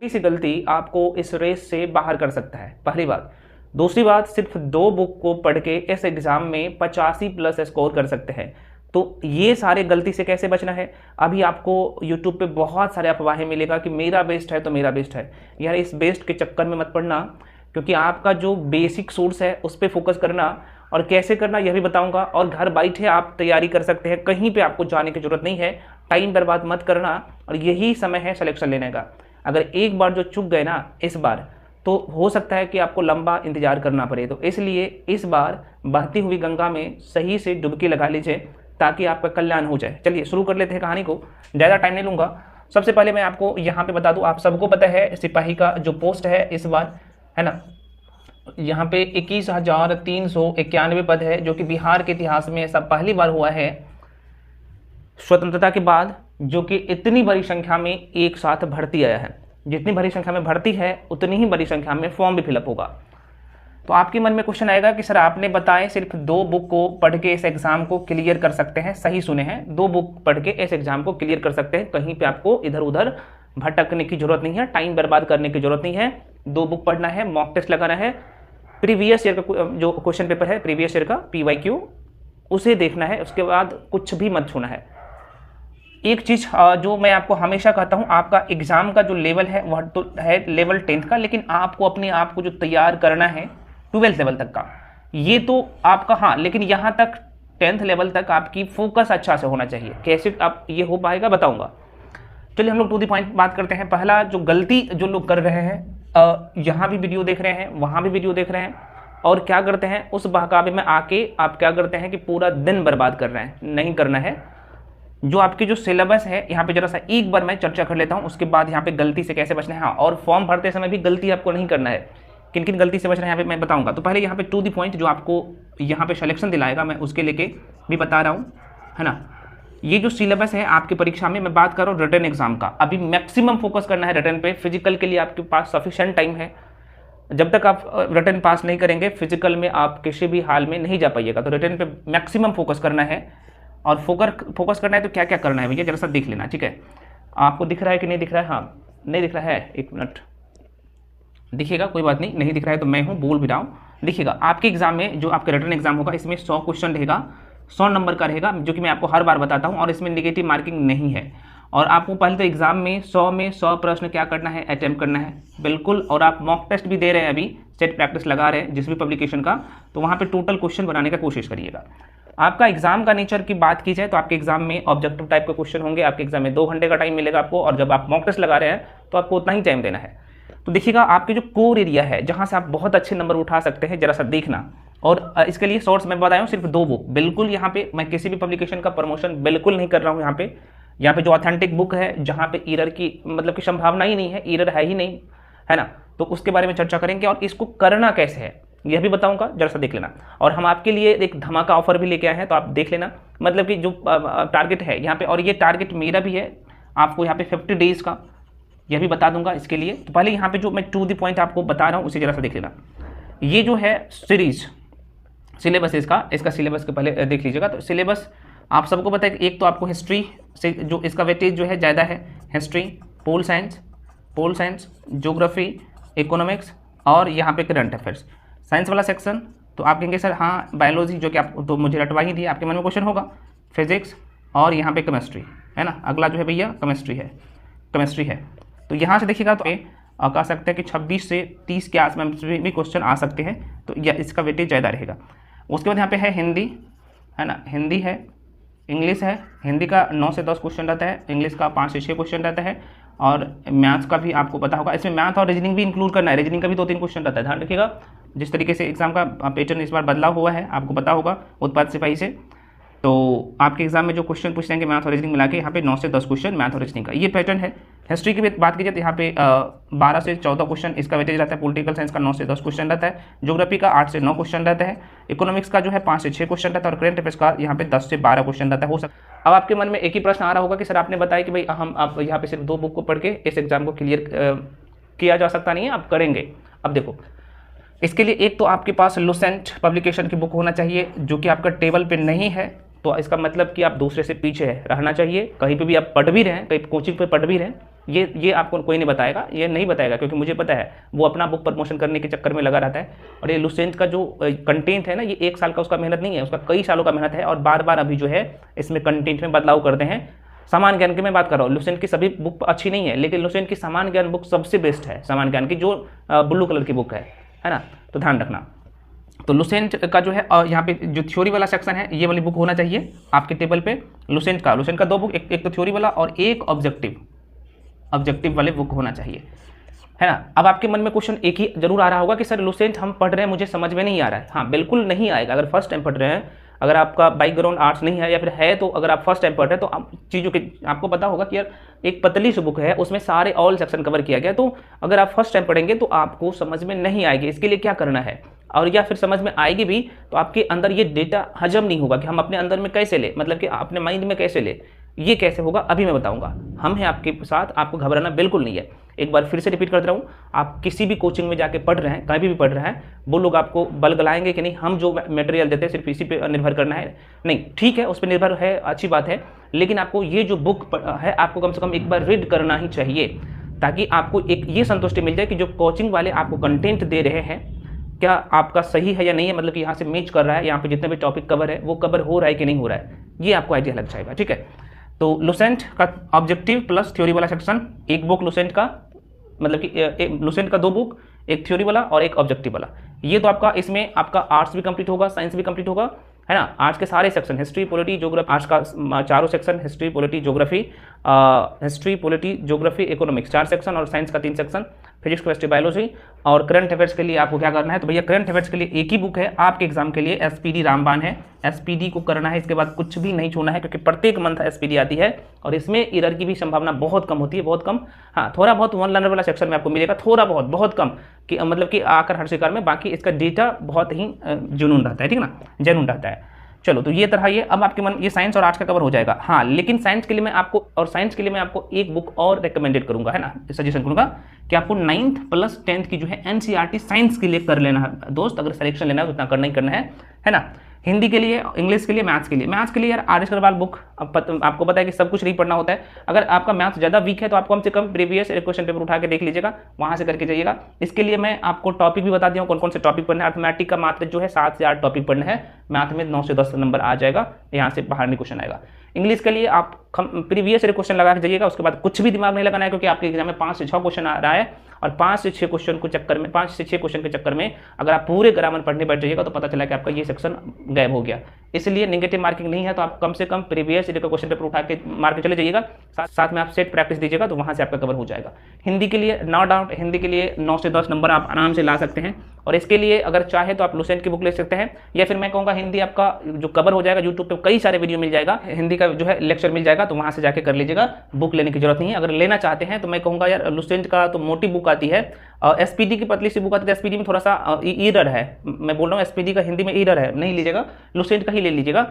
सी गलती आपको इस रेस से बाहर कर सकता है, पहली बात। दूसरी बात, सिर्फ 2 बुक को पढ़ के इस एग्जाम में 85 प्लस स्कोर कर सकते हैं। तो ये सारे गलती से कैसे बचना है? अभी आपको यूट्यूब पे बहुत सारे अफवाहें मिलेगा कि मेरा बेस्ट है तो मेरा बेस्ट है। यार इस बेस्ट के चक्कर में मत पड़ना, क्योंकि आपका जो बेसिक सोर्स है उस पर फोकस करना, और कैसे करना यह भी बताऊंगा। और घर बैठे आप तैयारी कर सकते हैं, कहीं पे आपको जाने की जरूरत नहीं है। टाइम बर्बाद मत करना, और यही समय है सिलेक्शन लेने का। अगर एक बार जो चूक गए ना इस बार, तो हो सकता है कि आपको लंबा इंतजार करना पड़े। तो इसलिए इस बार बहती हुई गंगा में सही से डुबकी लगा लीजिए, ताकि आपका कल्याण हो जाए। चलिए शुरू कर लेते हैं कहानी को, ज़्यादा टाइम नहीं लूँगा। सबसे पहले मैं आपको यहाँ पे बता दूँ, आप सबको पता है सिपाही का जो पोस्ट है इस बार, है ना, यहाँ पे 21,391 पद है, जो कि बिहार के इतिहास में ऐसा पहली बार हुआ है स्वतंत्रता के बाद, जो कि इतनी बड़ी संख्या में एक साथ भर्ती आया है। जितनी बड़ी संख्या में भर्ती है उतनी ही बड़ी संख्या में फॉर्म भी फिलअप होगा। तो आपके मन में क्वेश्चन आएगा कि सर आपने बताए सिर्फ 2 बुक को पढ़ के इस एग्जाम को क्लियर कर सकते हैं। सही सुने हैं, 2 बुक पढ़ के इस एग्जाम को क्लियर कर सकते हैं। कहीं पे आपको इधर उधर भटकने की जरूरत नहीं है, टाइम बर्बाद करने की जरूरत नहीं है। 2 बुक पढ़ना है, मॉक टेस्ट लगाना है, प्रीवियस ईयर का जो क्वेश्चन पेपर है प्रीवियस ईयर का PYQ उसे देखना है। उसके बाद कुछ भी मत छूना है। एक चीज़ जो मैं आपको हमेशा कहता हूँ, आपका एग्ज़ाम का जो लेवल है वह तो है लेवल 10th का, लेकिन आपको अपने आप को जो तैयार करना है 12th लेवल तक का, ये तो आपका, हाँ, लेकिन यहाँ तक 10th लेवल तक आपकी फोकस अच्छा से होना चाहिए। कैसे आप ये हो पाएगा बताऊँगा। चलिए हम लोग टू द पॉइंट बात करते हैं। पहला जो गलती जो लोग कर रहे हैं, यहाँ भी वीडियो देख रहे हैं, वहाँ भी वीडियो देख रहे हैं, और क्या करते हैं उस बहकावे में आके आप क्या करते हैं कि पूरा दिन बर्बाद कर रहे हैं। नहीं करना है। जो आपकी जो सिलेबस है यहाँ पे जरा सा एक बार मैं चर्चा कर लेता हूँ, उसके बाद यहाँ पे गलती से कैसे बचना है। हाँ, और फॉर्म भरते समय भी गलती आपको नहीं करना है। किन किन गलती से बचना है यहाँ पे मैं बताऊँगा। तो पहले यहाँ पे टू द पॉइंट जो आपको यहाँ पे सिलेक्शन दिलाएगा, मैं उसके लेके भी बता रहा हूँ, है ना। ये जो सिलेबस है आपकी परीक्षा में, मैं बात कर रहा हूँ रिटन एग्जाम का। अभी मैक्सिमम फोकस करना है रिटन पे। फिजिकल के लिए आपके पास सफिशिएंट टाइम है। जब तक आप रिटन पास नहीं करेंगे, फिजिकल में आप किसी भी हाल में नहीं जा पाइएगा। तो रिटन पे मैक्सिमम फोकस करना है। और फोकस करना है तो क्या क्या करना है भैया जरा सा देख लेना, ठीक है। आपको दिख रहा है कि नहीं दिख रहा है? हाँ, नहीं दिख रहा है, एक मिनट, दिखेगा, कोई बात नहीं। नहीं दिख रहा है तो मैं हूँ, बोल भी रहा हूँ। दिखेगा आपके एग्जाम में, जो आपका रिटन एग्जाम होगा, इसमें 100 क्वेश्चन रहेगा, 100 नंबर का रहेगा, जो कि मैं आपको हर बार बताता हूँ। और इसमें नेगेटिव मार्किंग नहीं है। और आपको पहले तो एग्जाम में 100 प्रश्न क्या करना है, अटेम्प्ट करना है, बिल्कुल। और आप मॉक टेस्ट भी दे रहे हैं, अभी सेट प्रैक्टिस लगा रहे हैं जिस भी पब्लिकेशन का, तो वहाँ पे टोटल क्वेश्चन बनाने का कोशिश करिएगा। आपका एग्जाम का नेचर की बात की जाए तो आपके एग्जाम में ऑब्जेक्टिव टाइप के क्वेश्चन होंगे। आपके एग्जाम में 2 घंटे का टाइम मिलेगा आपको, और जब आप मॉक टेस्ट लगा रहे हैं तो आपको उतना ही टाइम देना है। तो देखिएगा आपके जो कोर एरिया है, जहाँ से आप बहुत अच्छे नंबर उठा सकते हैं, जरा सा देखना। और इसके लिए सोर्स मैं बताया हूँ सिर्फ 2 बुक, बिल्कुल। यहाँ पे मैं किसी भी पब्लिकेशन का प्रमोशन बिल्कुल नहीं कर रहा हूँ। यहाँ पे जो ऑथेंटिक बुक है, जहाँ पे एरर की मतलब की संभावना ही नहीं है, एरर है ही नहीं, है ना, तो उसके बारे में चर्चा करेंगे। और इसको करना कैसे है यह भी बताऊंगा, जरा सा देख लेना। और हम आपके लिए एक धमाका ऑफर भी लेके आए हैं, तो आप देख लेना। मतलब कि जो टारगेट है यहाँ पे, और ये टारगेट मेरा भी है, आपको यहाँ पे 50 डेज का यह भी बता दूंगा इसके लिए। तो पहले यहाँ पे जो मैं टू द पॉइंट आपको बता रहा हूँ उसे जरा सा देख लेना। ये जो है सीरीज सिलेबस इसका सिलेबस के पहले देख लीजिएगा। तो सिलेबस आप सबको पता है कि एक तो आपको हिस्ट्री से जो इसका वेटेज जो है ज़्यादा है, history, pol science, geography, economics, और यहाँ पे करंट अफेयर्स। साइंस वाला सेक्शन तो आप कहेंगे सर हाँ बायोलॉजी, जो कि आप तो मुझे रटवा ही थी, आपके मन में क्वेश्चन होगा, फिजिक्स, और यहाँ पे केमिस्ट्री, है ना। अगला जो है भैया केमिस्ट्री है। तो यहाँ से देखिएगा तो कह सकते हैं कि 26 से 30 के आसपास भी क्वेश्चन आ सकते हैं, तो यह इसका वेटेज ज़्यादा रहेगा। उसके बाद यहाँ पे है हिंदी, है ना, हिंदी है, इंग्लिश है। हिंदी का 9 से 10 क्वेश्चन रहता है, इंग्लिश का 5 से 6 क्वेश्चन रहता है, और मैथ्स का भी आपको पता होगा। इसमें मैथ और रीजनिंग भी इंक्लूड करना है, रीजनिंग का भी 2-3 क्वेश्चन रहता है। ध्यान रखिएगा, जिस तरीके से एग्जाम का पैटर्न इस बार बदलाव हुआ है, आपको पता होगा उत्पाद सिपाही से। तो आपके एग्जाम में जो क्वेश्चन पूछ लेंगे मैथ और रीजनिंग मिला के, यहाँ पे 9 से 10 क्वेश्चन मैथ और रीजनिंग का ये पैटर्न है। हिस्ट्री की बात कीजिए तो यहाँ पे 12 से 14 क्वेश्चन इसका वेटेज रहता है। पॉलिटिकल साइंस का 9 से 10 क्वेश्चन रहता है। ज्योग्राफी का 8 से 9 क्वेश्चन रहता है। इकोनॉमिक्स का जो है 5 से 6 क्वेश्चन रहता है, और करंट अफेयर्स का यहाँ पे 10 से 12 क्वेश्चन रहता है। हो सकता अब आपके मन में एक ही प्रश्न आ रहा होगा कि सर आपने बताया कि भाई आप यहाँ पे सिर्फ 2 बुक को पढ़ के इस एग्जाम को क्लियर किया जा सकता नहीं है, आप करेंगे। अब देखो, इसके लिए एक तो आपके पास लुसेंट पब्लिकेशन की बुक होना चाहिए, जो कि आपका टेबल पे नहीं है। तो इसका मतलब कि आप दूसरे से पीछे रहना चाहिए। कहीं पे भी आप पढ़ भी रहे हैं, कहीं कोचिंग पे पढ़ भी रहे हैं, ये आपको कोई नहीं बताएगा, ये नहीं बताएगा, क्योंकि मुझे पता है वो अपना बुक प्रमोशन करने के चक्कर में लगा रहता है। और ये लुसेंट का जो कंटेंट है ना, ये 1 साल का उसका मेहनत नहीं है, उसका कई सालों का मेहनत है, और बार बार अभी जो है इसमें कंटेंट में बदलाव करते हैं। सामान्य ज्ञान की मैं बात कर रहा हूँ, लुसेंट की सभी बुक अच्छी नहीं है, लेकिन लुसेंट की सामान्य ज्ञान बुक सबसे बेस्ट है, सामान्य ज्ञान की जो ब्लू कलर की बुक है ना, तो ध्यान रखना। तो लुसेंट का जो है यहाँ पे जो थ्योरी वाला सेक्शन है, ये वाली बुक होना चाहिए आपके टेबल पे। लुसेंट का 2 बुक, एक तो थ्योरी वाला और एक ऑब्जेक्टिव वाले बुक होना चाहिए, है ना। अब आपके मन में क्वेश्चन एक ही जरूर आ रहा होगा कि सर लुसेंट हम पढ़ रहे हैं, मुझे समझ में नहीं आ रहा है। हाँ, बिल्कुल नहीं आएगा अगर फर्स्ट टाइम पढ़ रहे हैं, अगर आपका बैकग्राउंड आर्ट्स नहीं है, या फिर है तो अगर आप फर्स्ट टाइम पढ़ रहे हैं तो आप चीज़ों के आपको पता होगा कि यार एक पतली सी बुक है, उसमें सारे ऑल सेक्शन कवर किया गया, तो अगर आप फर्स्ट टाइम पढ़ेंगे तो आपको समझ में नहीं आएगी। इसके लिए क्या करना है, और या फिर समझ में आएगी भी तो आपके अंदर ये डेटा हजम नहीं होगा कि हम अपने अंदर में कैसे ले, मतलब कि अपने माइंड में कैसे ले, ये कैसे होगा अभी मैं बताऊंगा। हम हैं आपके साथ, आपको घबराना बिल्कुल नहीं है। एक बार फिर से रिपीट करता रहूँ, आप किसी भी कोचिंग में जाके पढ़ रहे हैं, कहीं भी पढ़ रहे हैं, वो लोग आपको बल गलाएंगे कि नहीं हम जो मटेरियल देते हैं सिर्फ इसी पे निर्भर करना है, नहीं, ठीक है उस पर निर्भर है, अच्छी बात है, लेकिन आपको ये जो बुक है आपको कम से कम एक बार रीड करना ही चाहिए, ताकि आपको एक ये संतुष्टि मिल जाए कि जो कोचिंग वाले आपको कंटेंट दे रहे हैं क्या आपका सही है या नहीं है, मतलब कि यहाँ से मैच कर रहा है, यहाँ पे जितने भी टॉपिक कवर है वो कवर हो रहा है कि नहीं हो रहा है, ये आपको आइडिया लग जाएगा। ठीक है, तो लुसेंट का ऑब्जेक्टिव प्लस थ्योरी वाला सेक्शन, एक बुक लुसेंट का, मतलब कि लुसेंट का 2 बुक, एक थ्योरी वाला और एक ऑब्जेक्टिव वाला, ये तो आपका इसमें आपका आर्ट्स भी कंप्लीट होगा, साइंस भी कंप्लीट होगा, है ना। आर्ट्स के सारे section, history polity geography, arts का 4 section, history polity geography economics 4 section, और साइंस का 3 सेक्शन, फिजिक्स केमिस्ट्री बायोलॉजी। और करंट अफेयर्स के लिए आपको क्या करना है, तो भैया करंट अफेयर्स के लिए एक ही बुक है आपके एग्जाम के लिए, एसपीडी रामबाण है, एसपीडी को करना है, इसके बाद कुछ भी नहीं छोड़ना है, क्योंकि प्रत्येक मंथ एसपीडी आती है और इसमें एरर की भी संभावना बहुत कम होती है, बहुत कम। हाँ, थोड़ा बहुत वन लर्नर वाला सेक्शन में आपको मिलेगा, थोड़ा बहुत कम कि मतलब कि आकर हर शिकार में, बाकी इसका डेटा बहुत ही जुनून रहता है, ठीक है ना, जेन्युइन रहता है। चलो, तो ये तरह ये अब आपके मन ये साइंस और आर्ट्स का कवर हो जाएगा। हाँ, लेकिन साइंस के लिए मैं आपको एक बुक और रिकमेंडेड करूंगा, है ना, सजेशन करूंगा कि आपको 9th प्लस 10th की जो है एनसीईआरटी साइंस के लिए कर लेना है दोस्त, अगर सिलेक्शन लेना है तो इतना करना ही करना है ना। हिंदी के लिए, इंग्लिश के लिए, मैथ्स के लिए यार आर एस अग्रवाल बुक, आपको पता है कि सब कुछ नहीं पढ़ना होता है। अगर आपका मैथ्स ज़्यादा वीक है तो आप कम से कम प्रीवियस क्वेश्चन पेपर उठा के देख लीजिएगा, वहाँ से करके जाइएगा। इसके लिए मैं आपको टॉपिक भी बता दिया हूँ कौन कौन से टॉपिक पढ़ना है। अर्थमेटिक का मात्र जो है 7 से 8 टॉपिक पढ़ना है, मैथ में 9 से 10 नंबर आ जाएगा, यहाँ से बाहर नहीं क्वेश्चन आएगा। इंग्लिश के लिए आप प्रीवियस क्वेश्चन लगा के जाइएगा, उसके बाद कुछ भी दिमाग नहीं लगाना है, क्योंकि आपके एग्जाम में 5 से 6 क्वेश्चन आ रहा है, और 5 से 6 क्वेश्चन के चक्कर में 5 से 6 क्वेश्चन के चक्कर में अगर आप पूरे ग्रामर पढ़ने बैठ जाइएगा तो पता चला कि आपका ये सेक्शन गायब हो गया। इसलिए नेगेटिव मार्किंग नहीं है, तो आप कम से कम प्रीवियस क्वेश्चन पेपर उठा के मार के चले जाइएगा, साथ में आप सेट प्रैक्टिस दीजिएगा, तो वहाँ से आपका कवर हो जाएगा। हिंदी के लिए नो डाउट, हिंदी के लिए 9 से 10 नंबर आप आराम से ला सकते हैं, और इसके लिए अगर चाहे तो आप लुसेंट की बुक ले सकते हैं, या फिर मैं कहूँगा हिंदी आपका जो कवर हो जाएगा, यूट्यूब पे कई सारे वीडियो मिल जाएगा, हिंदी का जो है लेक्चर मिल जाएगा, तो वहाँ से जाके कर लीजिएगा, बुक लेने की जरूरत नहीं है। अगर लेना चाहते हैं तो मैं कहूँगा यार लुसेंट का तो मोटी बुक आती है, एसपीडी की पतली सी बुक आती है, एसपीडी में थोड़ा सा ईरर है, मैं बोल रहा हूँ एसपीडी का हिंदी में ईरर है, नहीं लीजिएगा, लुसेंट का ही ले लीजिएगा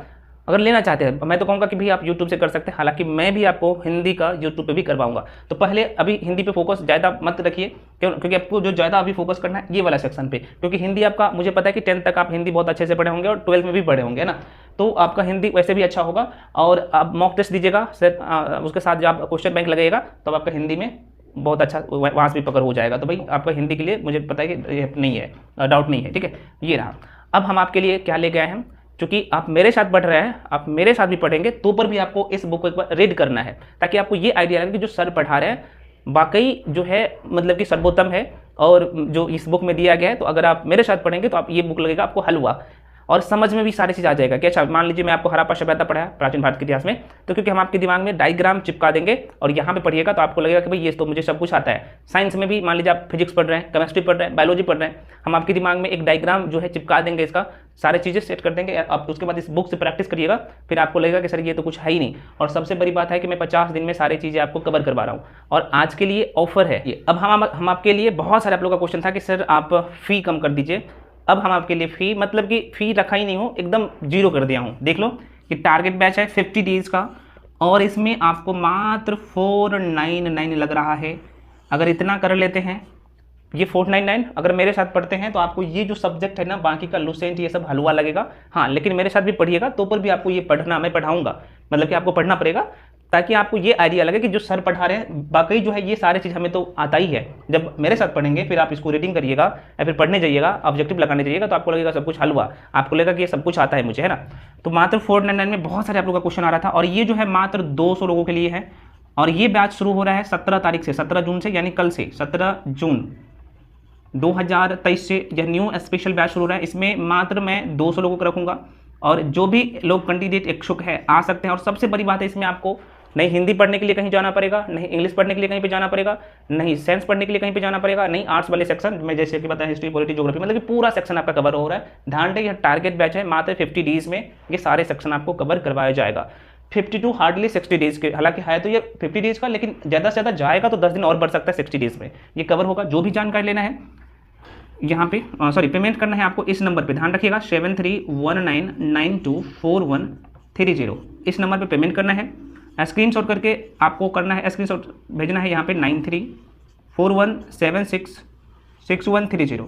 अगर लेना चाहते हैं। मैं तो कहूँगा कि भाई आप यूट्यूब से कर सकते हैं, हालांकि मैं भी आपको हिंदी का यूट्यूब पे भी करवाऊंगा। तो पहले अभी हिंदी पे फोकस ज़्यादा मत रखिए, क्योंकि आपको जो ज़्यादा अभी फोकस करना है ये वाला सेक्शन पे, क्योंकि हिंदी आपका मुझे पता है कि 10th तक आप हिंदी बहुत अच्छे से पढ़े होंगे और 12th में भी पढ़े होंगे ना, तो आपका हिंदी वैसे भी अच्छा होगा। और आप मॉक टेस्ट दीजिएगा सर, उसके साथ जब आप क्वेश्चन बैंक लगेगा तो आपका हिंदी में बहुत अच्छा वहाँ से भी पकड़ हो जाएगा। तो भाई आपका हिंदी के लिए मुझे पता है कि नहीं है, डाउट नहीं है, ठीक है। ये रहा, अब हम आपके लिए क्या लेके आए हैं, क्योंकि आप मेरे साथ पढ़ रहे हैं, आप मेरे साथ भी पढ़ेंगे, तो पर भी आपको इस बुक को एक बार रीड करना है, ताकि आपको ये आइडिया लगे कि जो सर पढ़ा रहे हैं वाकई जो है मतलब कि सर्वोत्तम है, और जो इस बुक में दिया गया है। तो अगर आप मेरे साथ पढ़ेंगे तो आप ये बुक लगेगा आपको हलवा, और समझ में भी सारी चीज़ आ जाएगा कि अच्छा मान लीजिए मैं आपको हड़प्पा सभ्यता पढ़ाया प्राचीन भारत के इतिहास में, तो क्योंकि हम आपके दिमाग में डायग्राम चिपका देंगे और यहाँ पे पढ़िएगा तो आपको लगेगा कि भाई ये तो मुझे सब कुछ आता है। साइंस में भी मान लीजिए आप फिजिक्स पढ़ रहे हैं, केमिस्ट्री पढ़ रहे हैं, बायोलॉजी पढ़ रहे हैं, हम आपके दिमाग में एक डायग्राम जो है चिपका देंगे, इसका सारी चीज़ें सेट कर देंगे। आप उसके बाद इस बुक से प्रैक्टिस करिएगा, फिर आपको लगेगा कि सर ये तो कुछ है ही नहीं। और सबसे बड़ी बात है कि मैं 50 दिन में सारी चीज़ें आपको कवर करवा रहा हूँ, और आज के लिए ऑफर है ये। अब हम आपके लिए बहुत सारे आप लोगों का क्वेश्चन था कि सर आप फी कम कर दीजिए, अब हम आपके लिए फी मतलब कि फ़ी रखा ही नहीं हो, एकदम 0 कर दिया हूँ। देख लो कि टारगेट बैच है 50 डेज़ का, और इसमें आपको मात्र 499 लग रहा है। अगर इतना कर लेते हैं, ये 499 अगर मेरे साथ पढ़ते हैं तो आपको ये जो सब्जेक्ट है ना, बाकी का लुसेंट ये सब हलवा लगेगा। हाँ, लेकिन मेरे साथ भी पढ़िएगा तो पर भी आपको ये पढ़ना, मैं पढ़ाऊँगा, मतलब कि आपको पढ़ना पड़ेगा। ताकि आपको ये आइडिया लगे कि जो सर पढ़ा रहे हैं बाकी जो है ये सारी चीज़ हमें तो आता ही है। जब मेरे साथ पढ़ेंगे फिर आप इसको रीडिंग करिएगा या फिर पढ़ने जाइएगा, ऑब्जेक्टिव लगाने जाइएगा, तो आपको लगेगा सब कुछ हल हुआ, आपको लगेगा कि ये सब कुछ आता है मुझे, है ना। तो मात्र 499 में बहुत सारे आप लोगों का क्वेश्चन आ रहा था, और ये जो है मात्र 200 लोगों के लिए है। और ये बैच शुरू हो रहा है 17 तारीख से, 17 जून से, यानी कल से 17 जून 2023 से यह न्यू स्पेशल बैच शुरू हो रहा है। इसमें मात्र मैं 200 लोगों को रखूंगा, और जो भी लोग कैंडिडेट इच्छुक है आ सकते हैं। और सबसे बड़ी बात है इसमें आपको नहीं हिंदी पढ़ने के लिए कहीं जाना पड़ेगा, नहीं इंग्लिश पढ़ने के लिए कहीं पे जाना पड़ेगा, नहीं साइंस पढ़ने के लिए कहीं पे जाना पड़ेगा, नहीं आर्ट्स वाले सेक्शन में जैसे कि बताया हिस्ट्री पॉलिटी ज्योग्राफी, मतलब कि पूरा सेक्शन आपका कवर हो रहा है। ध्यान रहे यह टारगेट बैच है, मात्र 50 डेज में ये सारे सेक्शन आपको कवर करवाया जाएगा। 52 हार्डली 60 डेज के, हालांकि है तो ये 50 डेज का, लेकिन ज़्यादा से ज़्यादा जाएगा तो 10 दिन और बढ़ सकता है। 60 डेज में ये कवर होगा। जो भी जानकारी लेना है यहाँ पे पेमेंट करना है आपको इस नंबर पे, ध्यान रखिएगा 7319924130, इस नंबर पे पेमेंट करना है। स्क्रीनशॉट करके आपको करना है, स्क्रीनशॉट भेजना है यहाँ पे 9341766130,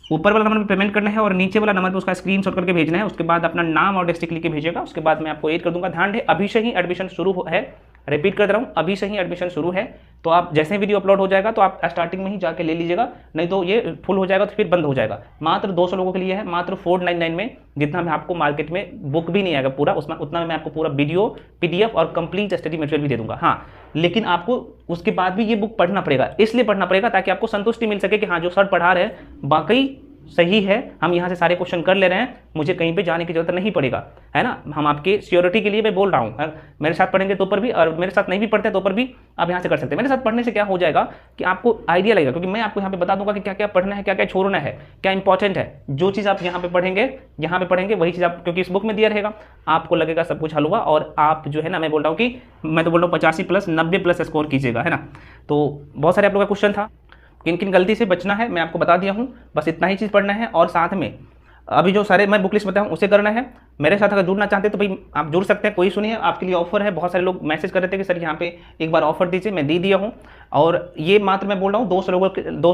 ऊपर वाला नंबर पे पेमेंट करना है और नीचे वाला नंबर पे उसका स्क्रीनशॉट करके भेजना है। उसके बाद अपना नाम और डिस्ट्रिक्ट लिख के भेजेगा, उसके बाद मैं आपको ऐड कर दूंगा। ध्यान रहे अभी से ही एडमिशन शुरू है, रिपीट कर रहा हूँ, अभी से ही एडमिशन शुरू है। तो आप जैसे ही वीडियो अपलोड हो जाएगा तो आप स्टार्टिंग में ही जाके ले लीजिएगा, नहीं तो ये फुल हो जाएगा तो फिर बंद हो जाएगा। मात्र 200 लोगों के लिए है, मात्र 499 में, जितना मैं आपको मार्केट में बुक भी नहीं आएगा पूरा, उसमें उतना मैं आपको पूरा वीडियो PDF और कंप्लीट स्टडी मटेरियल भी दे दूंगा। हाँ, लेकिन आपको उसके बाद भी ये बुक पढ़ना पड़ेगा, इसलिए पढ़ना पड़ेगा ताकि आपको संतुष्टि मिल सके कि हाँ जो सर पढ़ा रहे हैं वाकई सही है, हम यहाँ से सारे क्वेश्चन कर ले रहे हैं, मुझे कहीं पे जाने की जरूरत नहीं पड़ेगा, है ना। हम आपके सिक्योरिटी के लिए मैं बोल रहा हूँ, मेरे साथ पढ़ेंगे तो पर भी, और मेरे साथ नहीं भी पढ़ते तो पर भी आप यहाँ से कर सकते हैं। मेरे साथ पढ़ने से क्या हो जाएगा कि आपको आइडिया लगेगा, क्योंकि मैं आपको यहाँ पे बता दूंगा कि क्या क्या पढ़ना है, क्या क्या छोड़ना है, क्या इंपॉर्टेंट है। जो चीज़ आप यहाँ पे पढ़ेंगे वही चीज़ आप, क्योंकि इस बुक में दिया रहेगा, आपको लगेगा सब कुछ हल हुआ। और आप जो है ना, मैं बोल रहा हूँ कि मैं तो बोल रहा हूँ 85+ 90+ स्कोर कीजिएगा, है ना। तो बहुत सारे आप लोगों का क्वेश्चन था, किन किन गलती से बचना है मैं आपको बता दिया हूँ, बस इतना ही चीज़ पढ़ना है। और साथ में अभी जो सारे मैं बुक लिस्ट बताऊँ उसे करना है। मेरे साथ अगर जुड़ना चाहते हैं तो भाई आप जुड़ सकते हैं, कोई सुनिए, आपके लिए ऑफर है। बहुत सारे लोग मैसेज कर रहे थे कि सर यहाँ पे एक बार ऑफर दीजिए, मैं दे दिया हूँ। और ये मात्र मैं बोल रहा हूँ 200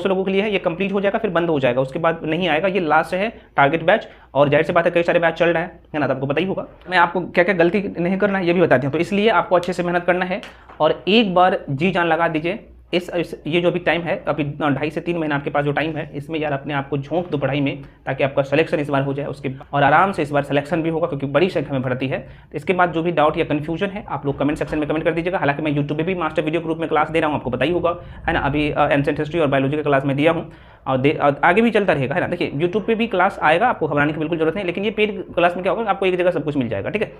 लोगों के लिए है, ये कंप्लीट हो जाएगा फिर बंद हो जाएगा, उसके बाद नहीं आएगा। ये लास्ट है टारगेट बैच, और जाहिर सी बात है कई सारे बैच चल रहे हैं ना, तो आपको पता ही होगा। मैं आपको क्या क्या गलती नहीं करना है ये भी बताती हूँ, तो इसलिए आपको अच्छे से मेहनत करना है और एक बार जी जान लगा दीजिए। ये जो अभी टाइम है, अभी 2.5 से 3 महीना आपके पास जो टाइम है, इसमें यार अपने आप को झोंक दो पढ़ाई में, ताकि आपका सिलेक्शन इस बार हो जाए, उसके और आराम से इस बार सिलेक्शन भी होगा, क्योंकि बड़ी संख्या में भर्ती है। तो इसके बाद जो भी डाउट या कंफ्यूजन है आप लोग कमेंट सेक्शन में कमेंट कर दीजिएगा। हालांकि मैं यूट्यूब पे भी मास्टर वीडियो ग्रुप में क्लास दे रहा हूँ, आपको पता ही होगा, है ना। अभी एंशिएंट हिस्ट्री और बायोलॉजी का क्लास में दिया हूँ, और आगे भी चलता रहेगा, है ना। देखिए यूट्यूब पे भी क्लास आएगा, आपको घबराने की बिल्कुल जरूरत नहीं, लेकिन ये पेड क्लास में क्या होगा, आपको एक जगह सब कुछ मिल जाएगा, ठीक है।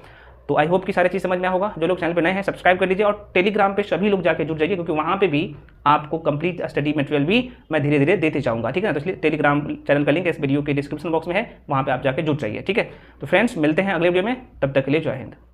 तो आई होप कि सारी चीज़ समझ में होगा। जो लोग चैनल पे नए हैं सब्सक्राइब कर लीजिए, और टेलीग्राम पे सभी लोग जाके जुड़ जाइए, क्योंकि वहाँ पे भी आपको कंप्लीट स्टडी मटेरियल भी मैं धीरे धीरे देते जाऊँगा, ठीक है ना। तो इसलिए टेलीग्राम चैनल का लिंक इस वीडियो के डिस्क्रिप्शन बॉक्स में है, वहाँ पे आप जाके जुड़ जाइए, ठीक है। तो फ्रेंड्स मिलते हैं अगले वीडियो में, तब तक के लिए जय हिंद।